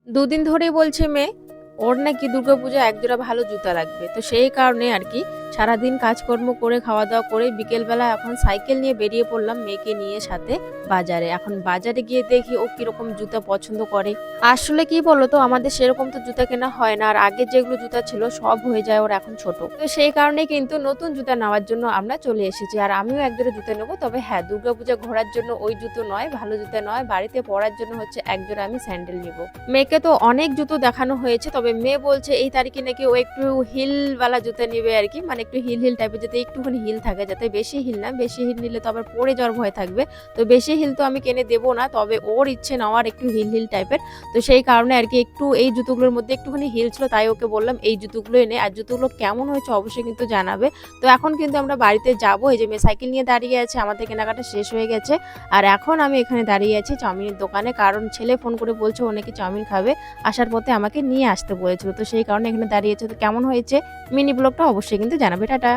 দুদিন ধরেই বলছে মেয়ে ওর নাকি দুর্গাপূজায় একজোড়া ভালো জুতা লাগবে। তো সেই কারণে আরকি সারাদিন কাজকর্ম করে খাওয়া-দাওয়া করে বিকেলবেলা এখন সাইকেল নিয়ে বেরিয়ে পড়লাম মেয়েকে নিয়ে সাথে বাজারে। এখন বাজারে গিয়ে দেখি ও কিরকম জুতা পছন্দ করে। আসলে কি বলতো আমাদের সেরকম তো জুতা কেনা হয় না। আর আগের যেগুলো জুতা ছিল সব হয়ে যায় ওর এখন ছোট। তো সেই কারণে কিন্তু নতুন জুতা নেওয়ার জন্য আমরা চলে এসেছি। আর আমিও একজোড়া জুতা নেব। তবে হ্যাঁ, দুর্গাপূজা ঘোরার জন্য ওই জুতো নয়, ভালো জুতা নয়। বাড়িতে পরার জন্য হচ্ছে একজোড়া আমি স্যান্ডেল নিব। মেয়েকে তো অনেক জুতো দেখানো হয়েছে। তবে মেয়ে বলছে এই তারিখে নাকি ও একটু হিলওয়ালা জুতা নিবে আরকি। মানে একটু হিল, হিল টাইপের যাতে একটুখানি হিল থাকে। যাতে বেশি হিল না। বেশি হিল নিলে তো আবার পড়ে যাওয়ার ভয় থাকবে। তো বেশি হিল তো আমি কিনে দেব না। তবে ওর ইচ্ছে নেওয়ার একটু হিল, হিল টাইপের। তো সেই কারণে আরকি একটু এই জুতোগুলোর মধ্যে একটুখানি হিল ছিল। তাই ওকে বললাম এই জুতোগুলোই নে। আর জুতোগুলো কেমন হয়েছে অবশ্যই কিন্তু জানাবে। তো এখন কিন্তু আমরা বাড়িতে যাবো। এই যে মেয়ে সাইকেল নিয়ে দাঁড়িয়ে আছে। আমাদের কেনাকাটা শেষ হয়ে গেছে। আর এখন আমি এখানে দাঁড়িয়ে আছি চাউমিনের দোকানে। কারণ ছেলে ফোন করে বলছে ও নাকি চাউমিন খাবে। আসার পথে আমাকে নিয়ে আসতে বলেছিল। তো সেই কারণে এখানে দাঁড়িয়েছে। তো কেমন হয়েছে মিনি ব্লগটা অবশ্যই কিন্তু জানাবে। টাটা।